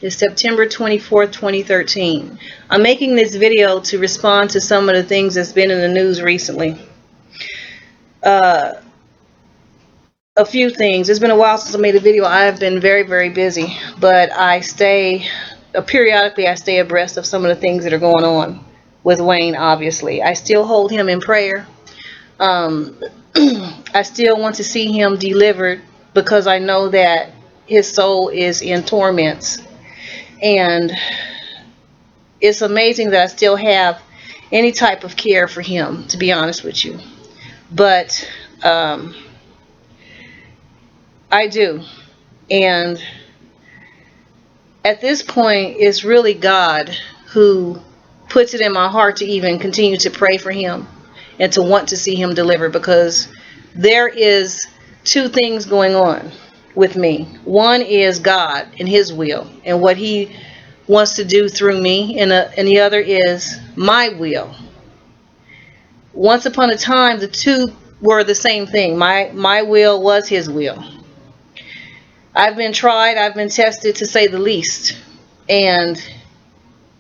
is September 24th, 2013. I'm making this video to respond to some of the things that's been in the news recently. A few things. It's been a while since I made a video. I have been very, very busy, but periodically I stay abreast of some of the things that are going on with Wayne, obviously. I still hold him in prayer. I still want to see him delivered because I know that his soul is in torments. And it's amazing that I still have any type of care for him, to be honest with you. But I do. And at this point, it's really God who puts it in my heart to even continue to pray for him and to want to see him delivered, because there is two things going on with me. One is God and his will and what he wants to do through me, and the other is my will. Once upon a time, the two were the same thing. My will was his will. I've been tried, I've been tested, to say the least, and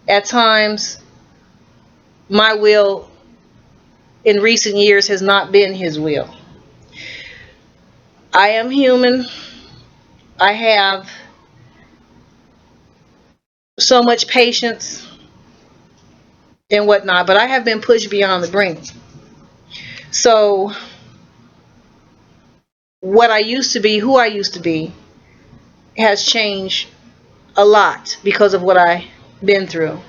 at times my will in recent years has not been his will. I am human. I have so much patience and whatnot, but I have been pushed beyond the brink. So what I used to be, who I used to be, has changed a lot because of what I've been through.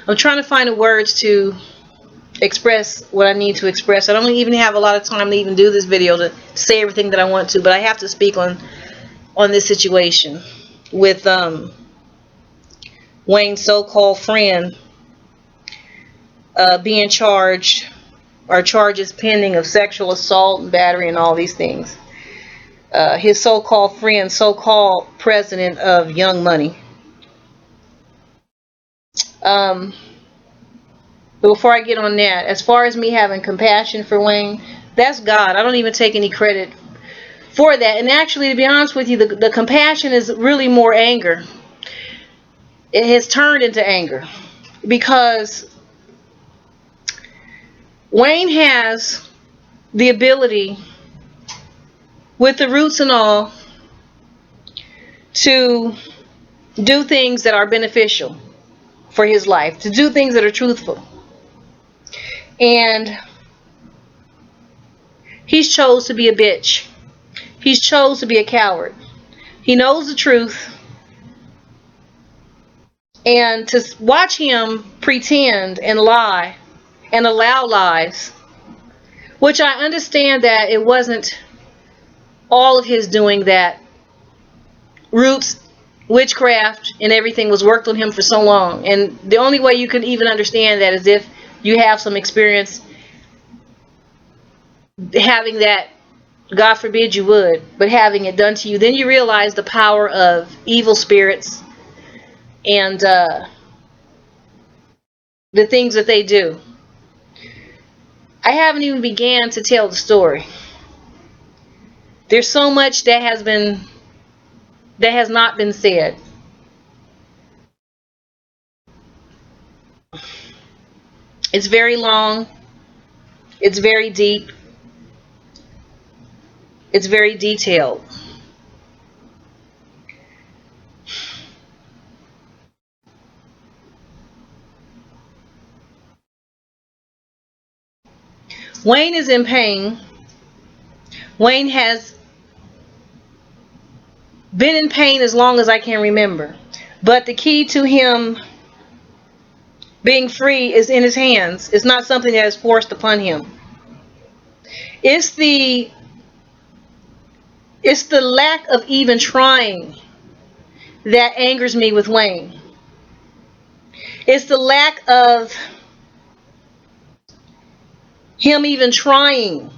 I'm trying to find the words to express what I need to express. I don't even have a lot of time to even do this video to say everything that I want to, but I have to speak on this situation with Wayne's so-called friend being charged, or charges pending, of sexual assault and battery and all these things. His so-called friend, so-called president of Young Money. But before I get on that, as far as me having compassion for Wayne, that's God. I don't even take any credit for that. And actually, to be honest with you, the compassion is really more anger. It has turned into anger, because Wayne has the ability, with the roots and all, to do things that are beneficial for his life, to do things that are truthful. And he's chose to be a bitch. He's chose to be a coward. He knows the truth. And to watch him pretend and lie and allow lies, which I understand that it wasn't all of his doing, that roots, witchcraft, and everything was worked on him for so long. And the only way you can even understand that is if you have some experience having that. God forbid you would, but having it done to you, then you realize the power of evil spirits and the things that they do. I haven't even began to tell the story. There's so much that has not been said. It's very long. It's very deep. It's very detailed. Wayne is in pain. Wayne has been in pain as long as I can remember. But the key to him being free is in his hands. It's not something that is forced upon him. It's the lack of even trying that angers me with Wayne. It's the lack of him even trying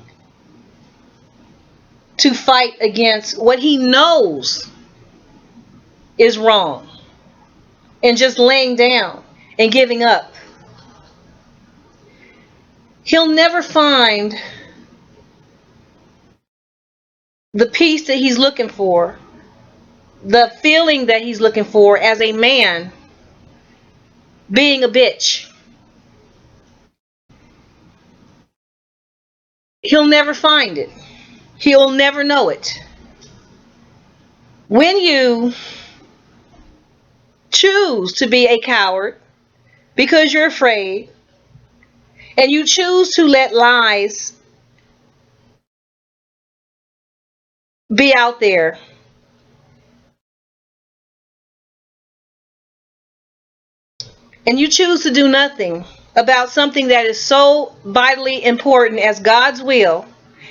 to fight against what he knows is wrong, and just laying down and giving up. He'll never find the peace that he's looking for, the feeling that he's looking for as a man being a bitch. He'll never find it. He'll never know it. When you choose to be a coward because you're afraid, and you choose to let lies be out there, and you choose to do nothing about something that is so vitally important as God's will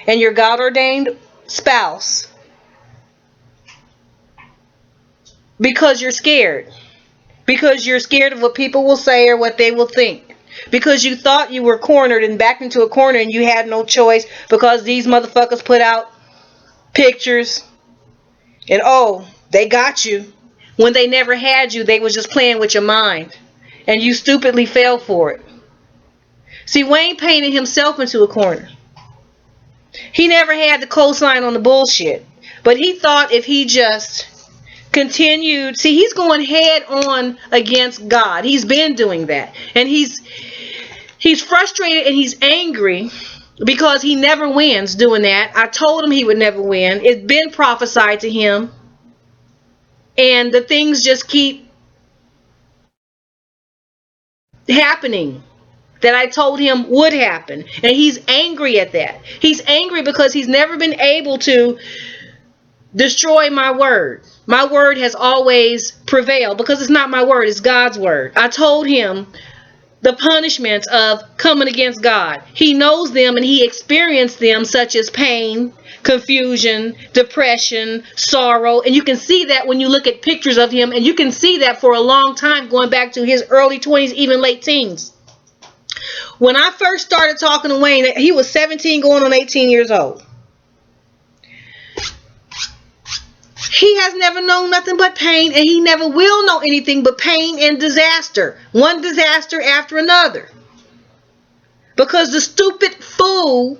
and your God ordained spouse, because you're scared. Because you're scared of what people will say or what they will think. Because you thought you were cornered and backed into a corner and you had no choice because these motherfuckers put out pictures and they got you. When they never had you, they was just playing with your mind. And you stupidly fell for it. See, Wayne painted himself into a corner. He never had the cosign on the bullshit. But he thought if he just continued, see, he's going head on against God. He's been doing that. And he's frustrated and he's angry because he never wins doing that. I told him he would never win. It's been prophesied to him. And the things just keep happening that I told him would happen. And he's angry at that. He's angry because he's never been able to destroy my word. My word has always prevailed because it's not my word, it's God's word. I told him the punishments of coming against God. He knows them and he experienced them, such as pain, confusion, depression, sorrow. And you can see that when you look at pictures of him, and you can see that for a long time, going back to his early 20s, even late teens. When I first started talking to Wayne, he was 17 going on 18 years old. He has never known nothing but pain, and he never will know anything but pain and disaster. One disaster after another. Because the stupid fool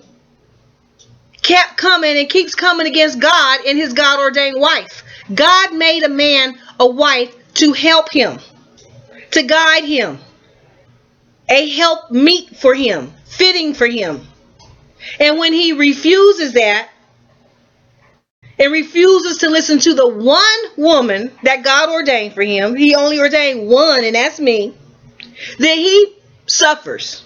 kept coming and keeps coming against God and his God-ordained wife. God made a man a wife to help him, to guide him, a help meet for him, fitting for him. And when he refuses that, and refuses to listen to the one woman that God ordained for him, he only ordained one, and that's me, then he suffers.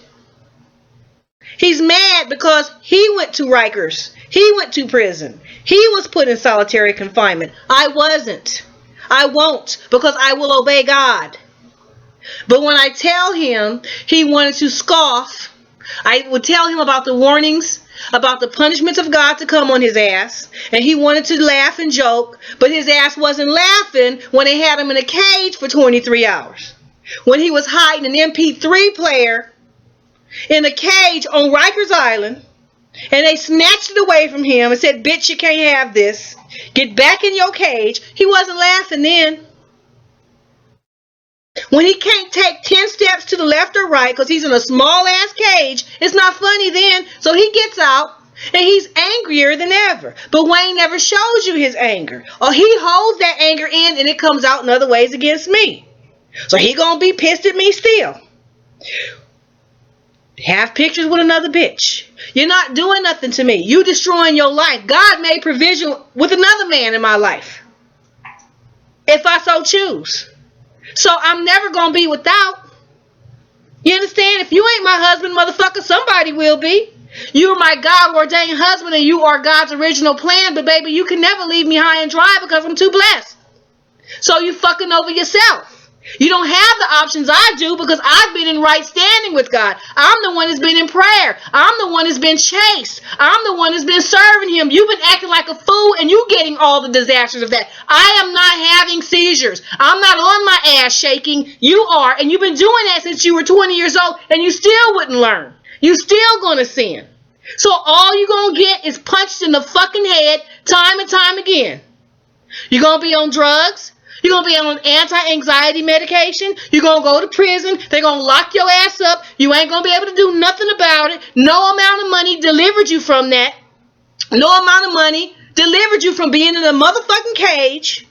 He's mad because he went to Rikers. He went to prison. He was put in solitary confinement. I wasn't. I won't, because I will obey God. But when I tell him he wanted to scoff, I would tell him about the warnings, about the punishments of God to come on his ass, and he wanted to laugh and joke, but his ass wasn't laughing when they had him in a cage for 23 hours. When he was hiding an MP3 player in a cage on Rikers Island, and they snatched it away from him and said, bitch, you can't have this. Get back in your cage. He wasn't laughing then. When he can't take 10 steps to the left or right because he's in a small ass cage, it's not funny then. So he gets out and he's angrier than ever. But Wayne never shows you his anger. Or he holds that anger in and it comes out in other ways against me. So he gonna be pissed at me still. Have pictures with another bitch. You're not doing nothing to me. You destroying your life. God made provision with another man in my life, if I so choose. So I'm never going to be without. You understand? If you ain't my husband, motherfucker, somebody will be. You're my God-ordained husband and you are God's original plan. But baby, you can never leave me high and dry because I'm too blessed. So you fucking over yourself. You don't have the options I do because I've been in right standing with God. I'm the one that's been in prayer. I'm the one that's been chased. I'm the one that's been serving him. You've been acting like a fool and you getting all the disasters of that. I am not having seizures. I'm not on my ass shaking. You are. And you've been doing that since you were 20 years old and you still wouldn't learn. You still gonna sin. So all you're gonna get is punched in the fucking head time and time again. You're gonna be on drugs. You're going to be on anti-anxiety medication. You're going to go to prison. They're going to lock your ass up. You ain't going to be able to do nothing about it. No amount of money delivered you from that. No amount of money delivered you from being in a motherfucking cage.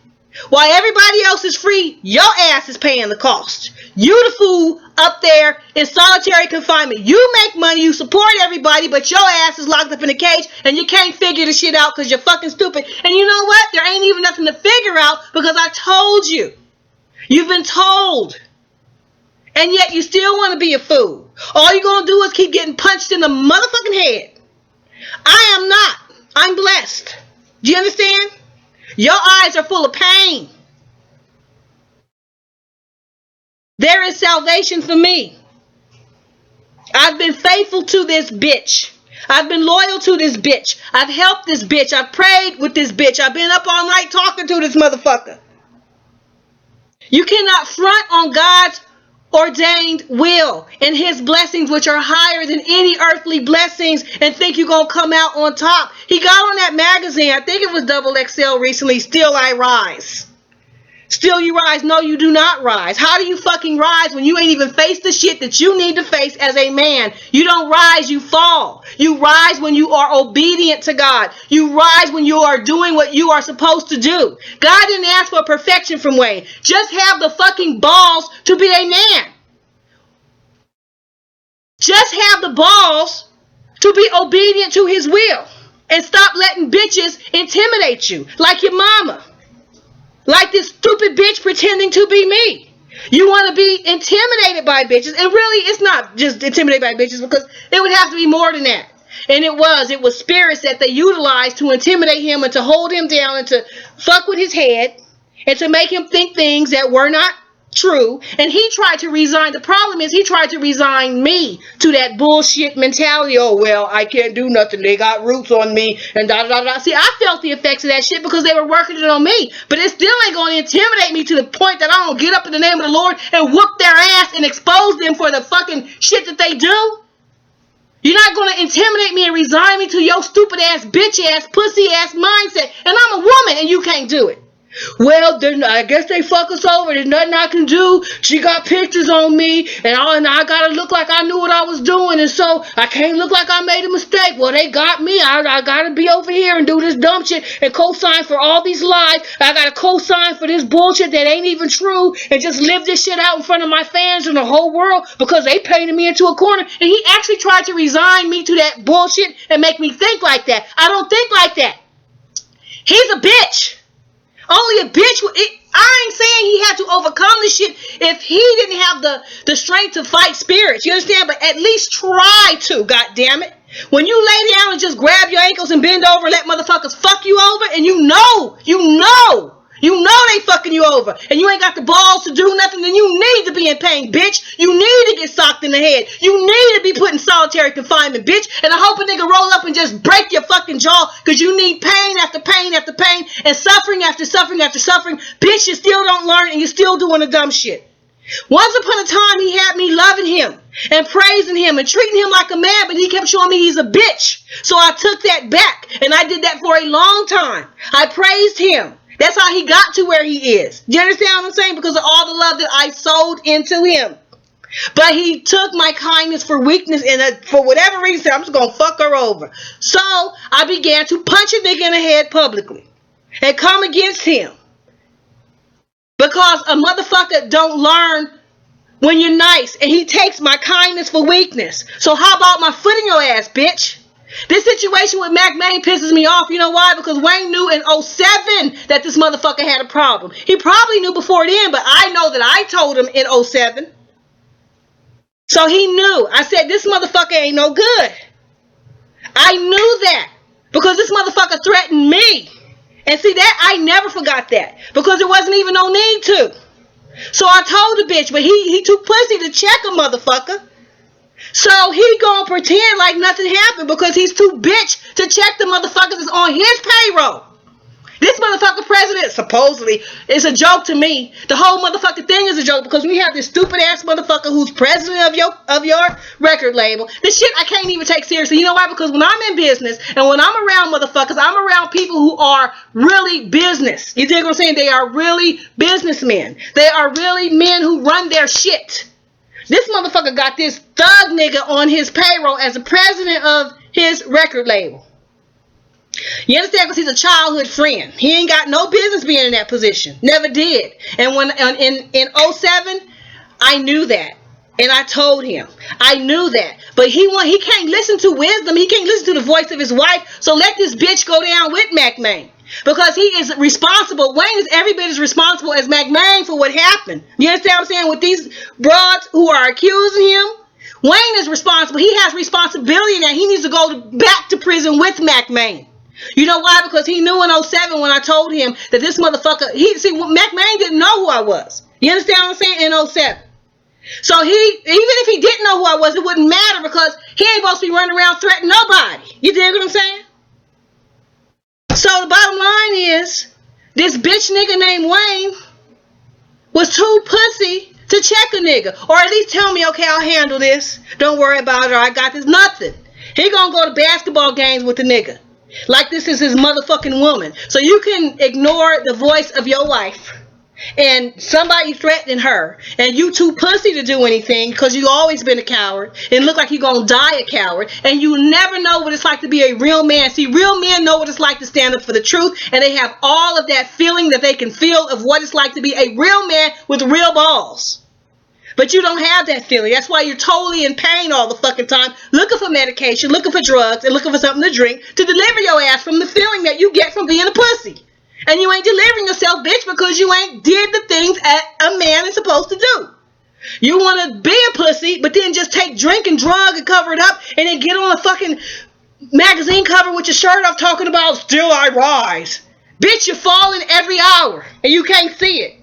While everybody else is free, your ass is paying the cost. You the fool up there in solitary confinement. You make money, you support everybody, but your ass is locked up in a cage and you can't figure the shit out because you're fucking stupid. And you know what? There ain't even nothing to figure out because I told you. You've been told. And yet you still want to be a fool. All you're going to do is keep getting punched in the motherfucking head. I am not. I'm blessed. Do you understand? Your eyes are full of pain. There is salvation for me. I've been faithful to this bitch. I've been loyal to this bitch. I've helped this bitch. I've prayed with this bitch. I've been up all night talking to this motherfucker. You cannot front on God's ordained will and his blessings, which are higher than any earthly blessings, and think you're going to come out on top. He got on that magazine, I think it was XXL recently, Still I Rise. Still you rise. No, you do not rise. How do you fucking rise when you ain't even face the shit that you need to face as a man? You don't rise, you fall. You rise when you are obedient to God. You rise when you are doing what you are supposed to do. God didn't ask for perfection from Wayne. Just have the fucking balls to be a man. Just have the balls to be obedient to his will. And stop letting bitches intimidate you like your mama. Like this stupid bitch pretending to be me. You want to be intimidated by bitches. And really, it's not just intimidated by bitches because it would have to be more than that. And it was spirits that they utilized to intimidate him and to hold him down and to fuck with his head and to make him think things that were not true. And he tried to resign. The problem is he tried to resign me to that bullshit mentality. Oh, well, I can't do nothing. They got roots on me and da da da. See, I felt the effects of that shit because they were working it on me. But it still ain't going to intimidate me to the point that I don't get up in the name of the Lord and whoop their ass and expose them for the fucking shit that they do. You're not going to intimidate me and resign me to your stupid ass, bitch ass, pussy ass mindset. And I'm a woman and you can't do it. Well, then I guess they fuck us over. There's nothing I can do. She got pictures on me, and I gotta look like I knew what I was doing, and so I can't look like I made a mistake. Well, they got me. I gotta be over here and do this dumb shit and co-sign for all these lies. I gotta co-sign for this bullshit that ain't even true and just live this shit out in front of my fans and the whole world because they painted me into a corner. And he actually tried to resign me to that bullshit and make me think like that. I don't think like that. He's a bitch. Only a bitch would. I ain't saying he had to overcome this shit if he didn't have the strength to fight spirits. You understand? But at least try to, goddammit. When you lay down and just grab your ankles and bend over and let motherfuckers fuck you over, and you know they fucking you over, and you ain't got the balls to do nothing, then you need to be in pain, bitch. You need to get socked in the head. You need to be put in solitary confinement, bitch. And I hope a nigga roll up and just break your fucking jaw, because you need pain after pain after pain, and suffering after suffering after suffering. Bitch, you still don't learn, and you're still doing the dumb shit. Once upon a time, he had me loving him and praising him and treating him like a man, but he kept showing me he's a bitch. So I took that back, and I did that for a long time. I praised him. That's how he got to where he is. Do you understand what I'm saying? Because of all the love that I sold into him. But he took my kindness for weakness, and for whatever reason, I'm just going to fuck her over. So I began to punch a nigga in the head publicly and come against him. Because a motherfucker don't learn when you're nice, and he takes my kindness for weakness. So how about my foot in your ass, bitch? This situation with Mack Maine pisses me off. You know why? Because Wayne knew in 07 that this motherfucker had a problem. He probably knew before then, but I know that I told him in 07. So he knew. I said, this motherfucker ain't no good. I knew that because this motherfucker threatened me. And see that? I never forgot that because there wasn't even no need to. So I told the bitch, but he took pussy to check a motherfucker. So he gonna pretend like nothing happened because he's too bitch to check the motherfuckers that's on his payroll. This motherfucker president, supposedly, is a joke to me. The whole motherfucking thing is a joke because we have this stupid ass motherfucker who's president of your record label. This shit I can't even take seriously. You know why? Because when I'm in business and when I'm around motherfuckers, I'm around people who are really business. You dig what I'm saying? They are really businessmen. They are really men who run their shit. This motherfucker got this thug nigga on his payroll as the president of his record label. You understand? Because he's a childhood friend. He ain't got no business being in that position. Never did. And when in 07, I knew that. And I told him. I knew that. But he can't listen to wisdom. He can't listen to the voice of his wife. So let this bitch go down with Mack Maine. Because he is responsible. Wayne is every bit as responsible as Mack Maine for what happened. You understand what I'm saying? With these broads who are accusing him, Wayne is responsible. He has responsibility now. He needs to go back to prison with Mack Maine. You know why? Because he knew in 07 when I told him that this motherfucker, Mack Maine didn't know who I was. You understand what I'm saying? In 07. So even if he didn't know who I was, it wouldn't matter because he ain't supposed to be running around threatening nobody. You dig what I'm saying? So the bottom line is, this bitch nigga named Wayne was too pussy to check a nigga. Or at least tell me, okay, I'll handle this. Don't worry about it, or I got this. Nothing. He gonna go to basketball games with the nigga. Like this is his motherfucking woman. So you can ignore the voice of your wife and somebody threatening her and you too pussy to do anything because you always been a coward and look like you're gonna die a coward and you never know what it's like to be a real man. See, real men know what it's like to stand up for the truth, and they have all of that feeling that they can feel of what it's like to be a real man with real balls. But you don't have that feeling. That's why you're totally in pain all the fucking time, looking for medication, looking for drugs, and looking for something to drink to deliver your ass from the feeling that you get from being a pussy. And you ain't delivering yourself, bitch, because you ain't did the things a man is supposed to do. You want to be a pussy, but then just take drink and drug and cover it up, and then get on a fucking magazine cover with your shirt off talking about still I rise. Bitch, you're falling every hour, and you can't see it.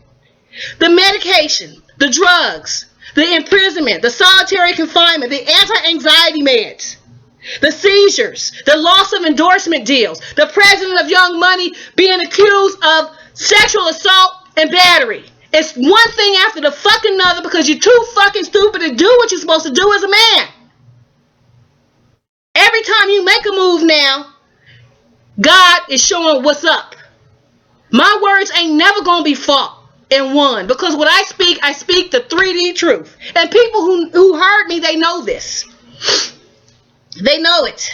The medication, the drugs, the imprisonment, the solitary confinement, the anti-anxiety meds, the seizures, the loss of endorsement deals, the president of Young Money being accused of sexual assault and battery. It's one thing after the fucking other because you're too fucking stupid to do what you're supposed to do as a man. Every time you make a move now, God is showing what's up. My words ain't never gonna be fought and won because what I speak the 3D truth. And people who heard me, they know this. They know it.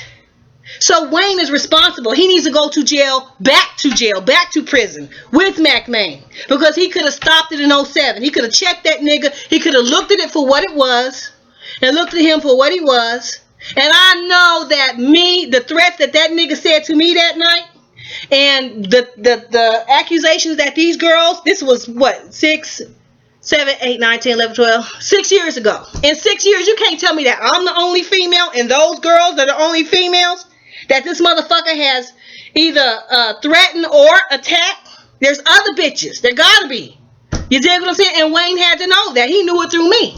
So Wayne is responsible. He needs to go to jail, back to prison with Mack Maine. Because he could have stopped it in 07. He could have checked that nigga. He could have looked at it for what it was and looked at him for what he was. And I know that the threats that nigga said to me that night and the accusations that these girls, this was what, 6, 7, 8, 9, 10, 11, 12, 6 years ago. In 6 years, you can't tell me that I'm the only female and those girls are the only females that this motherfucker has either threatened or attacked. There's other bitches. There gotta be. You dig what I'm saying? And Wayne had to know that. He knew it through me.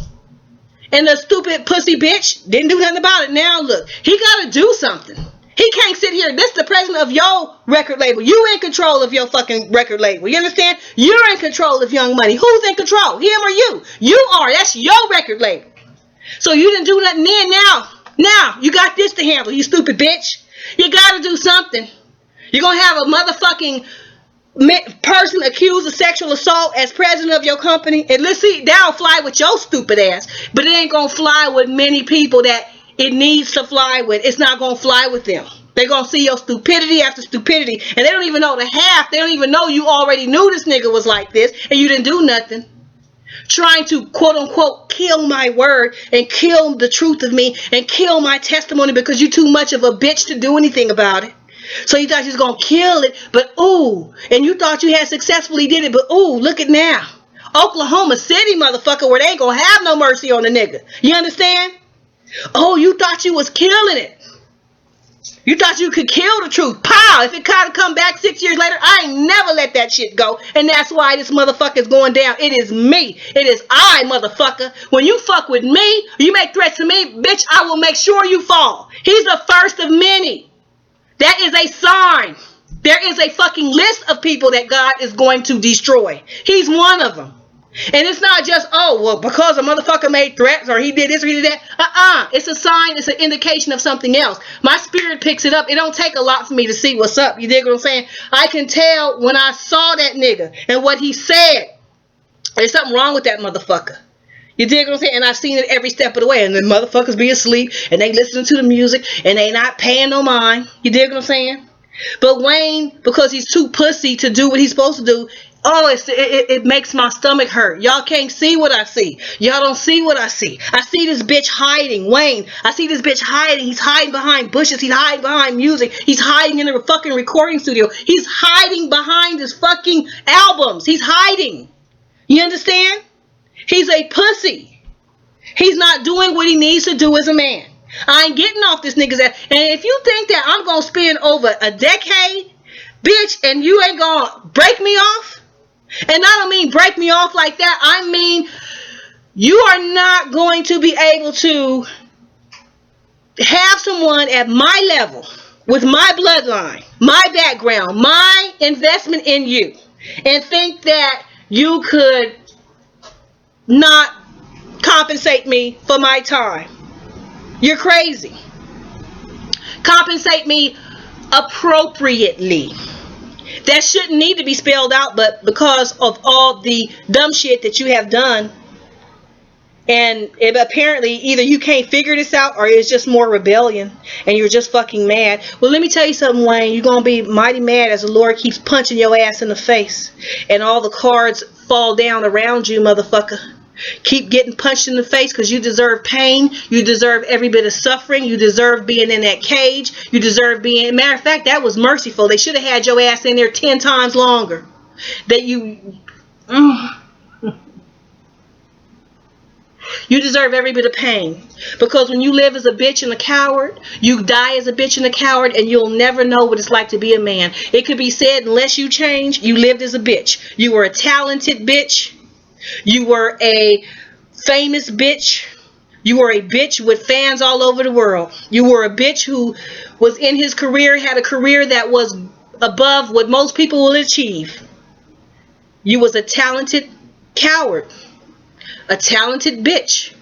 And the stupid pussy bitch didn't do nothing about it. Now look, he gotta do something. He can't sit here. This is the president of your record label. You in control of your fucking record label. You understand? You're in control of Young Money. Who's in control? Him or you? You are. That's your record label. So you didn't do nothing then. Now you got this to handle, you stupid bitch. You gotta do something. You're gonna have a motherfucking person accused of sexual assault as president of your company. And let's see, that'll fly with your stupid ass. But it ain't gonna fly with many people that it needs to fly with. It's not gonna fly with them. They're gonna see your stupidity after stupidity. And they don't even know the half. They don't even know you already knew this nigga was like this and you didn't do nothing. Trying to quote unquote kill my word and kill the truth of me and kill my testimony because you're too much of a bitch to do anything about it. So you thought you was gonna kill it, but ooh, and you thought you had successfully did it, but ooh, look at now. Oklahoma City, motherfucker, where they ain't gonna have no mercy on the nigga. You understand? Oh, you thought you was killing it. You thought you could kill the truth. Pow! If it kind of come back 6 years later, I ain't never let that shit go. And that's why this motherfucker is going down. It is me. It is I, motherfucker. When you fuck with me, you make threats to me, bitch, I will make sure you fall. He's the first of many. That is a sign. There is a fucking list of people that God is going to destroy. He's one of them. And it's not just, oh, well, because a motherfucker made threats or he did this or he did that. It's a sign. It's an indication of something else. My spirit picks it up. It don't take a lot for me to see what's up. You dig what I'm saying? I can tell when I saw that nigga and what he said. There's something wrong with that motherfucker. You dig what I'm saying? And I've seen it every step of the way. And the motherfuckers be asleep and they listening to the music and they not paying no mind. You dig what I'm saying? But Wayne, because he's too pussy to do what he's supposed to do, it makes my stomach hurt. Y'all can't see what I see. Y'all don't see what I see. I see this bitch hiding. Wayne, I see this bitch hiding. He's hiding behind bushes. He's hiding behind music. He's hiding in a fucking recording studio. He's hiding behind his fucking albums. He's hiding. You understand? He's a pussy. He's not doing what he needs to do as a man. I ain't getting off this nigga's ass. And if you think that I'm going to spend over a decade, bitch, and you ain't going to break me off, and I don't mean break me off like that. I mean, you are not going to be able to have someone at my level, with my bloodline, my background, my investment in you, and think that you could not compensate me for my time. You're crazy. Compensate me appropriately. That shouldn't need to be spelled out, but because of all the dumb shit that you have done, and apparently either you can't figure this out or it's just more rebellion and you're just fucking mad. Well, let me tell you something, Wayne. You're going to be mighty mad as the Lord keeps punching your ass in the face and all the cards fall down around you, motherfucker. Keep getting punched in the face because you deserve pain. You deserve every bit of suffering. You deserve being in that cage. You deserve being... Matter of fact, that was merciful. They should have had your ass in there 10 times longer. That you... You deserve every bit of pain. Because when you live as a bitch and a coward, you die as a bitch and a coward, and you'll never know what it's like to be a man. It could be said, unless you change, you lived as a bitch. You were a talented bitch. You were a famous bitch. You were a bitch with fans all over the world. You were a bitch who was in his career, had a career that was above what most people will achieve. You was a talented coward. A talented bitch.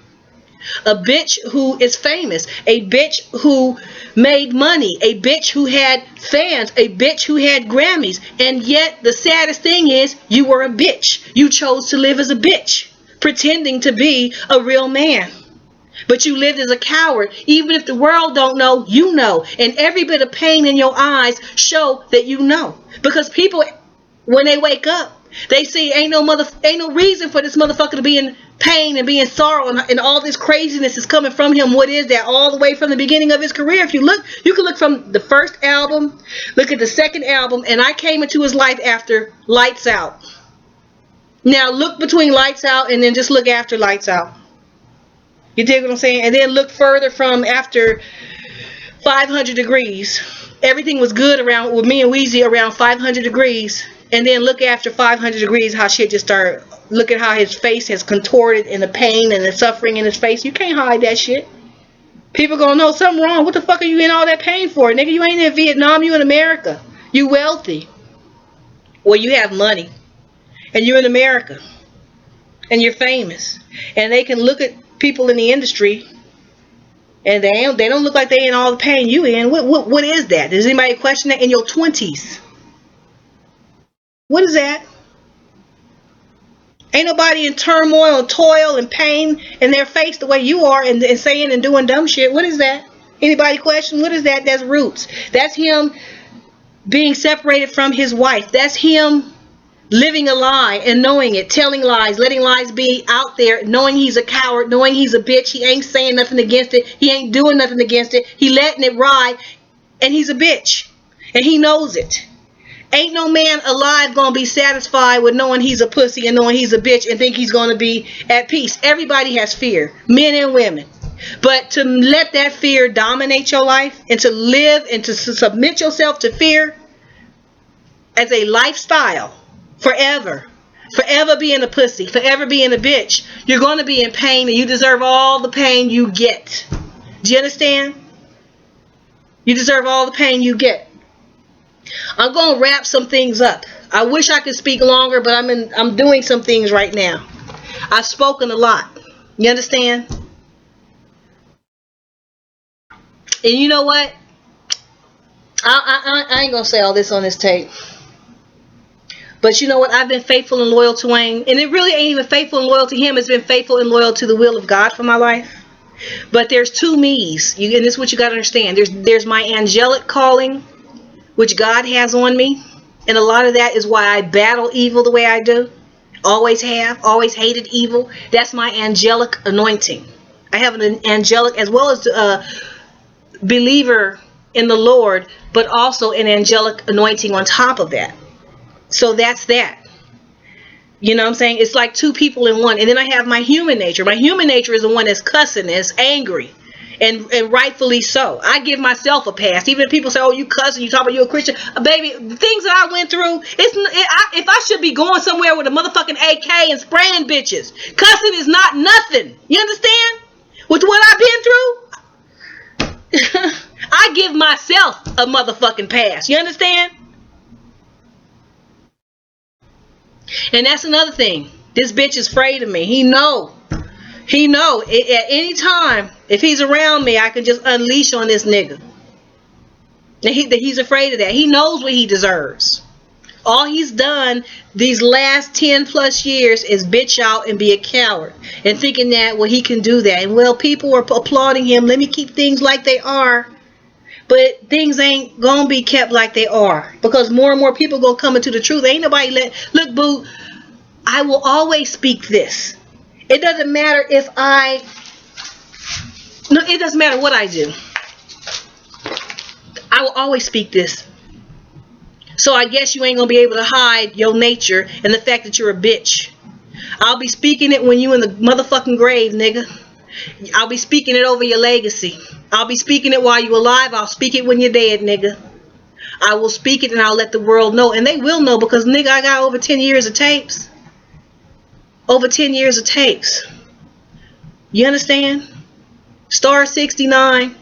A bitch who is famous. A bitch who made money. A bitch who had fans. A bitch who had Grammys. And yet the saddest thing is you were a bitch. You chose to live as a bitch, pretending to be a real man. But you lived as a coward. Even if the world don't know, you know. And every bit of pain in your eyes show that you know. Because people, when they wake up, they see ain't no reason for this motherfucker to be in pain and be in sorrow, and all this craziness is coming from him. What is that? All the way from the beginning of his career. If you look, you can look from the first album, look at the second album, and I came into his life after Lights Out. Now look between Lights Out and then just look after Lights Out. You dig what I'm saying? And then look further from after 500 Degrees. Everything was good around with me and Weezy around 500 Degrees. And then look after 500 Degrees, how shit just started. Look at how his face has contorted and the pain and the suffering in his face. You can't hide that shit. People gonna know something wrong. What the fuck are you in all that pain for? Nigga, you ain't in Vietnam, you in America. You wealthy. Well, you have money. And you're in America. And you're famous. And they can look at people in the industry and they don't look like they in all the pain you in. What is that? Does anybody question that? In your 20s? What is that? Ain't nobody in turmoil and toil and pain in their face the way you are and saying and doing dumb shit. What is that? Anybody question? What is that? That's roots. That's him being separated from his wife. That's him living a lie and knowing it, telling lies, letting lies be out there, knowing he's a coward, knowing he's a bitch. He ain't saying nothing against it. He ain't doing nothing against it. He letting it ride, and he's a bitch. And he knows it. Ain't no man alive gonna be satisfied with knowing he's a pussy and knowing he's a bitch and think he's gonna be at peace. Everybody has fear, men and women. But to let that fear dominate your life and to live and to submit yourself to fear as a lifestyle forever being a pussy, forever being a bitch, you're gonna be in pain and you deserve all the pain you get. Do you understand? You deserve all the pain you get. I'm gonna wrap some things up. I wish I could speak longer, but I'm doing some things right now. I've spoken a lot. You understand? And you know what? I ain't gonna say all this on this tape. But you know what? I've been faithful and loyal to Wayne. And it really ain't even faithful and loyal to him. It's been faithful and loyal to the will of God for my life. But there's two me's. And this is what you got to understand. There's my angelic calling, which God has on me. And a lot of that is why I battle evil the way I do. Always have. Always hated evil. That's my angelic anointing. I have an angelic as well as a believer in the Lord, but also an angelic anointing on top of that. So that's that. You know what I'm saying? It's like two people in one. And then I have my human nature. My human nature is the one that's cussing, that's angry. And rightfully so. I give myself a pass. Even if people say, oh, you cussing, you talk about you a Christian. Baby, the things that I went through, if I should be going somewhere with a motherfucking AK and spraying bitches, cussing is not nothing. You understand? With what I've been through, I give myself a motherfucking pass. You understand? And that's another thing. This bitch is afraid of me. He know. At any time, if he's around me, I can just unleash on this nigga. And he's afraid of that. He knows what he deserves. All he's done these last 10 plus years is bitch out and be a coward. And thinking that, well, he can do that. And well, people are applauding him. Let me keep things like they are. But things ain't gonna be kept like they are, because more and more people gonna come into the truth. Ain't nobody look, boo. I will always speak this. It doesn't matter it doesn't matter what I do. I will always speak this. So I guess you ain't gonna be able to hide your nature and the fact that you're a bitch. I'll be speaking it when you in the motherfucking grave, nigga. I'll be speaking it over your legacy. I'll be speaking it while you're alive. I'll speak it when you're dead, nigga. I will speak it and I'll let the world know. And they will know, because, nigga, I got over 10 years of tapes. Over 10 years of tapes. You understand? Star 69.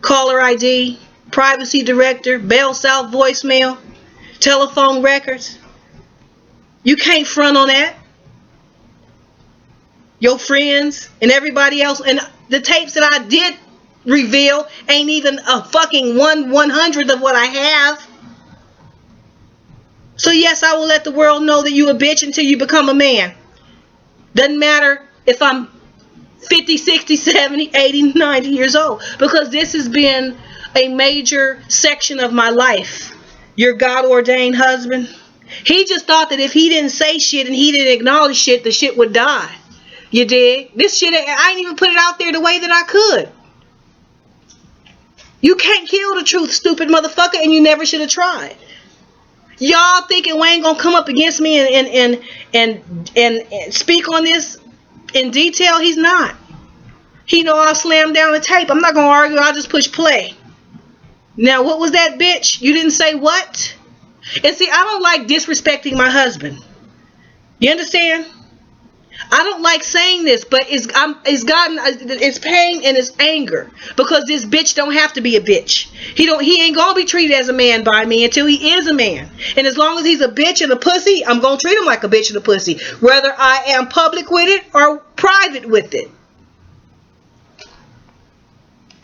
Caller ID. Privacy director. Bell South voicemail. Telephone records. You can't front on that. Your friends and everybody else, and the tapes that I did reveal ain't even a fucking 1/100th of what I have. So yes, I will let the world know that you a bitch until you become a man. Doesn't matter if I'm 50, 60, 70, 80, 90 years old, because this has been a major section of my life. Your God-ordained husband, he just thought that if he didn't say shit and he didn't acknowledge shit, the shit would die. You dig? This shit, I ain't even put it out there the way that I could. You can't kill the truth, stupid motherfucker, and you never should have tried. Y'all thinking Wayne gonna come up against me and speak on this in detail? He's not. He know I'll slam down the tape. I'm not gonna argue. I'll just push play. Now, what was that, bitch? You didn't say what? And see, I don't like disrespecting my husband. You understand? I don't like saying this, but it's pain and it's anger, because this bitch don't have to be a bitch. He ain't gonna be treated as a man by me until he is a man. And as long as he's a bitch and a pussy, I'm gonna treat him like a bitch and a pussy, whether I am public with it or private with it.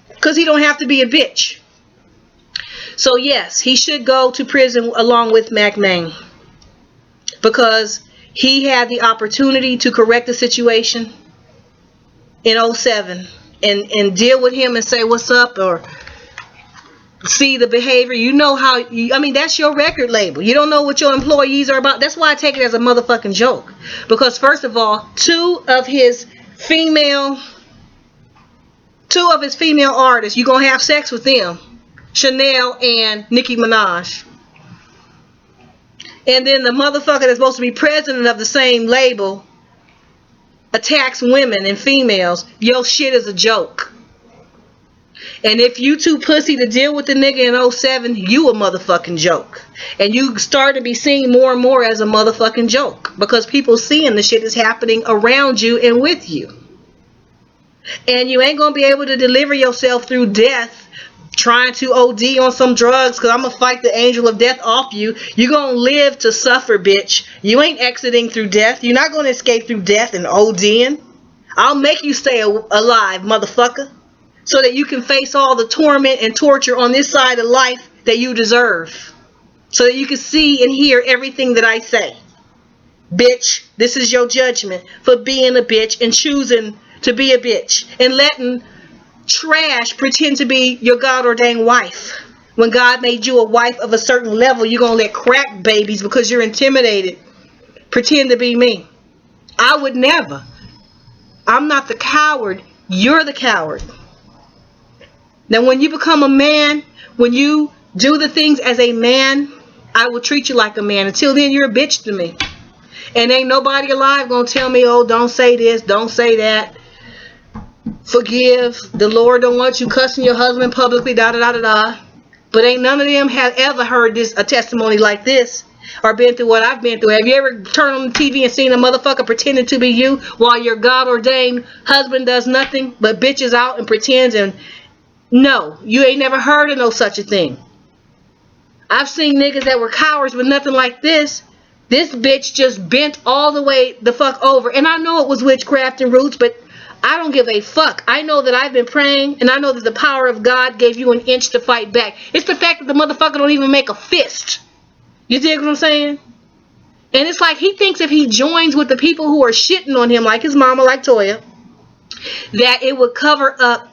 Because he don't have to be a bitch. So yes, he should go to prison along with Mack, Maine, because he had the opportunity to correct the situation in 2007 and deal with him and say what's up, or see the behavior. You know how, I mean, that's your record label. You don't know what your employees are about. That's why I take it as a motherfucking joke. Because first of all, two of his female artists, you gonna have sex with them, Chanel and Nicki Minaj. And then the motherfucker that's supposed to be president of the same label attacks women and females. Your shit is a joke. And if you too pussy to deal with the nigga in 2007, you a motherfucking joke. And you start to be seen more and more as a motherfucking joke, because people seeing the shit is happening around you and with you. And you ain't gonna be able to deliver yourself through death trying to OD on some drugs because I'm going to fight the angel of death off you. You're going to live to suffer, bitch. You ain't exiting through death. You're not going to escape through death and ODing. I'll make you stay alive, motherfucker, so that you can face all the torment and torture on this side of life that you deserve. So that you can see and hear everything that I say. Bitch, this is your judgment for being a bitch and choosing to be a bitch and letting trash pretend to be your God-ordained wife. When God made you a wife of a certain level, you're going to let crack babies, because you're intimidated, pretend to be me. I would never. I'm not the coward. You're the coward. Now, when you become a man, when you do the things as a man, I will treat you like a man. Until then, you're a bitch to me. And ain't nobody alive going to tell me, oh, don't say this, don't say that. Forgive. The Lord don't want you cussing your husband publicly, da-da-da-da-da. But ain't none of them have ever heard a testimony like this or been through what I've been through. Have you ever turned on the TV and seen a motherfucker pretending to be you while your God-ordained husband does nothing but bitches out and pretends? And no, you ain't never heard of no such a thing. I've seen niggas that were cowards with nothing like this. This bitch just bent all the way the fuck over. And I know it was witchcraft and roots, but I don't give a fuck. I know that I've been praying, and I know that the power of God gave you an inch to fight back. It's the fact that the motherfucker don't even make a fist. You dig what I'm saying? And it's like he thinks if he joins with the people who are shitting on him, like his mama, like Toya, that it would cover up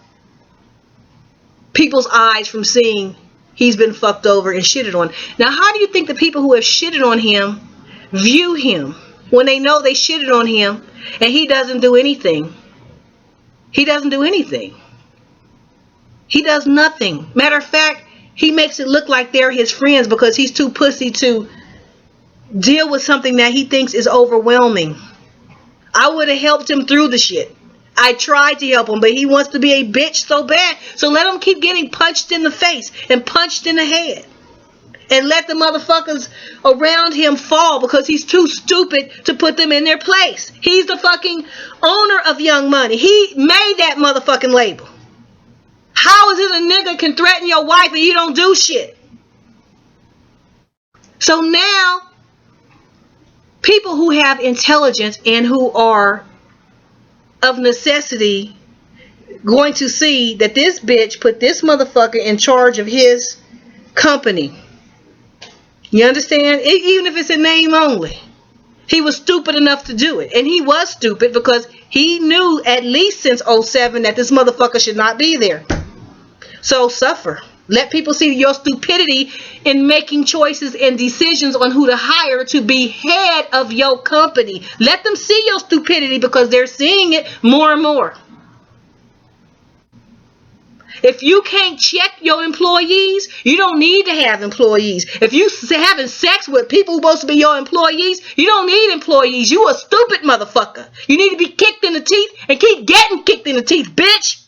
people's eyes from seeing he's been fucked over and shitted on. Now, how do you think the people who have shitted on him view him when they know they shitted on him and he doesn't do anything? He doesn't do anything. He does nothing. Matter of fact, he makes it look like they're his friends because he's too pussy to deal with something that he thinks is overwhelming. I would have helped him through the shit. I tried to help him, but he wants to be a bitch so bad. So let him keep getting punched in the face and punched in the head. And let the motherfuckers around him fall because he's too stupid to put them in their place. He's the fucking owner of Young Money. He made that motherfucking label. How is it a nigga can threaten your wife and you don't do shit? So now, people who have intelligence and who are of necessity going to see that this bitch put this motherfucker in charge of his company. You understand? Even if it's a name only. He was stupid enough to do it. And he was stupid because he knew at least since 2007 that this motherfucker should not be there. So suffer. Let people see your stupidity in making choices and decisions on who to hire to be head of your company. Let them see your stupidity because they're seeing it more and more. If you can't check your employees, you don't need to have employees. If you having sex with people who are supposed to be your employees, you don't need employees. You a stupid motherfucker. You need to be kicked in the teeth and keep getting kicked in the teeth, bitch.